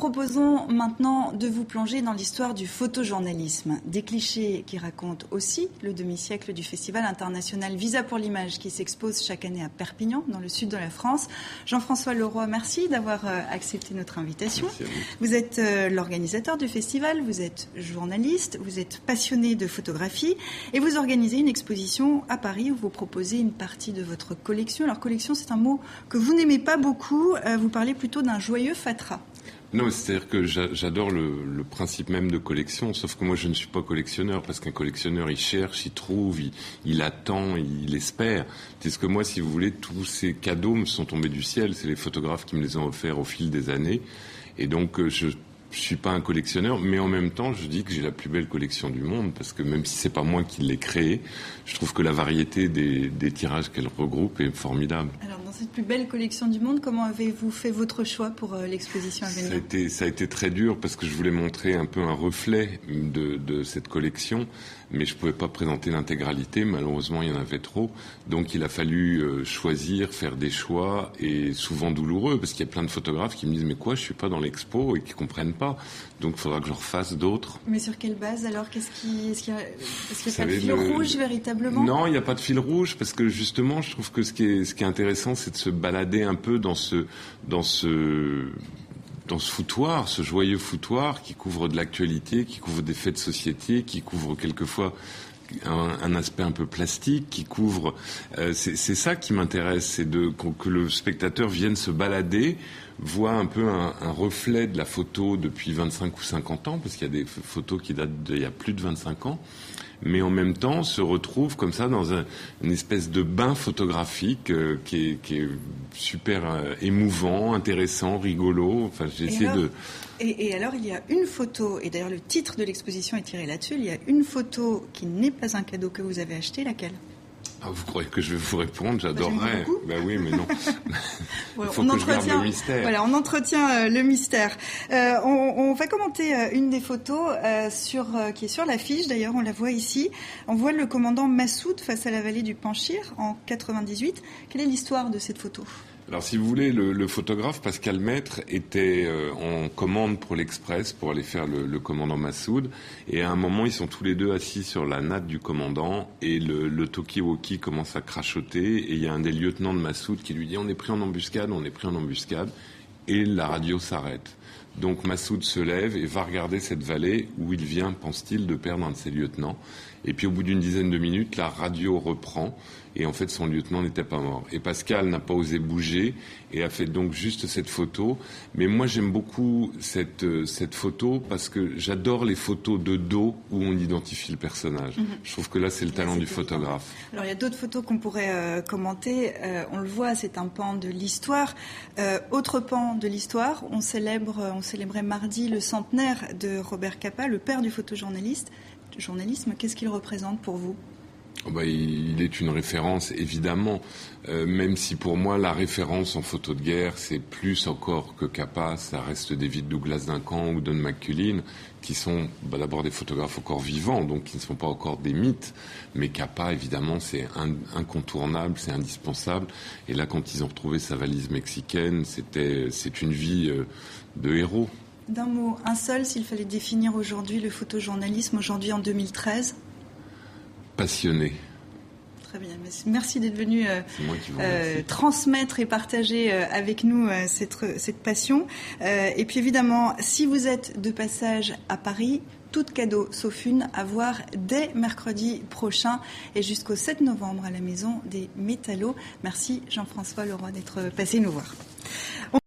proposons maintenant de vous plonger dans l'histoire du photojournalisme. Des clichés qui racontent aussi le demi-siècle du Festival international Visa pour l'image qui s'expose chaque année à Perpignan, dans le sud de la France. Jean-François Leroy, merci d'avoir accepté notre invitation. Vous êtes l'organisateur du festival, vous êtes journaliste, vous êtes passionné de photographie et vous organisez une exposition à Paris où vous proposez une partie de votre collection. Alors collection, c'est un mot que vous n'aimez pas beaucoup, vous parlez plutôt d'un joyeux fatras. Non, c'est-à-dire que j'adore le principe même de collection, sauf que moi je ne suis pas collectionneur, parce qu'un collectionneur il cherche, il trouve, il attend, il espère. C'est que moi, si vous voulez, tous ces cadeaux me sont tombés du ciel, c'est les photographes qui me les ont offerts au fil des années, et donc je suis pas un collectionneur, mais en même temps, je dis que j'ai la plus belle collection du monde, parce que même si c'est pas moi qui l'ai créée, je trouve que la variété des tirages qu'elle regroupe est formidable. Alors, dans cette plus belle collection du monde, comment avez-vous fait votre choix pour l'exposition à venir ? Ça a été très dur, parce que je voulais montrer un peu un reflet de cette collection, mais je pouvais pas présenter l'intégralité, malheureusement il y en avait trop, donc il a fallu choisir, faire des choix, et souvent douloureux, parce qu'il y a plein de photographes qui me disent « mais quoi, je suis pas dans l'expo » et qui comprennent pas, donc il faudra que je refasse d'autres. Mais sur quelle base alors ? Est-ce qu'il y a pas de fil rouge véritablement ? Non, il n'y a pas de fil rouge, parce que justement je trouve que ce qui est intéressant, c'est de se balader un peu dans ce foutoir, ce joyeux foutoir qui couvre de l'actualité, qui couvre des faits de société, qui couvre quelquefois un aspect un peu plastique, qui couvre... c'est ça qui m'intéresse, c'est que le spectateur vienne se balader, voit un peu un reflet de la photo depuis 25 ou 50 ans, parce qu'il y a des photos qui datent d'il y a plus de 25 ans, mais en même temps se retrouve comme ça dans une espèce de bain photographique qui est super émouvant, intéressant, rigolo. Enfin, Et alors, il y a une photo, et d'ailleurs le titre de l'exposition est tiré là-dessus, il y a une photo qui n'est pas un cadeau que vous avez acheté, laquelle ? Ah, vous croyez que je vais vous répondre ? J'adorerais. Oui, mais non. Il faut que je garde le mystère. Voilà, on entretient le mystère. On va commenter une des photos qui est sur l'affiche. D'ailleurs, on la voit ici. On voit le commandant Massoud face à la vallée du Panchir en 98. Quelle est l'histoire de cette photo ? Alors, si vous voulez, le photographe Pascal Maître était en commande pour l'Express pour aller faire le commandant Massoud. Et à un moment, ils sont tous les deux assis sur la natte du commandant et le talkie-walkie commence à crachoter. Et il y a un des lieutenants de Massoud qui lui dit « On est pris en embuscade, on est pris en embuscade ». Et la radio s'arrête. Donc Massoud se lève et va regarder cette vallée où il vient, pense-t-il, de perdre un de ses lieutenants. Et puis au bout d'une dizaine de minutes, la radio reprend et en fait son lieutenant n'était pas mort. Et Pascal n'a pas osé bouger et a fait donc juste cette photo. Mais moi j'aime beaucoup cette photo parce que j'adore les photos de dos où on identifie le personnage. Je trouve que là c'est le talent du photographe. Alors il y a d'autres photos qu'on pourrait commenter. On le voit, c'est un pan de l'histoire. Autre pan de l'histoire, on célébrait mardi le centenaire de Robert Capa, le père du photojournalisme. Qu'est-ce qu'il représente pour vous ? Il est une référence, évidemment, même si pour moi la référence en photo de guerre, c'est plus encore que Capa, ça reste David Douglas Duncan ou Don McCullin, qui sont d'abord des photographes encore vivants, donc qui ne sont pas encore des mythes, mais Capa, évidemment, c'est incontournable, c'est indispensable, et là, quand ils ont retrouvé sa valise mexicaine, c'est une vie de héros. D'un mot, un seul, s'il fallait définir aujourd'hui le photojournalisme, aujourd'hui en 2013 ? Passionné. Très bien, merci d'être venu transmettre et partager avec nous cette passion. Et puis évidemment, si vous êtes de passage à Paris, tout cadeau sauf une à voir dès mercredi prochain et jusqu'au 7 novembre à la Maison des Métallos. Merci Jean-François Leroy d'être passé nous voir.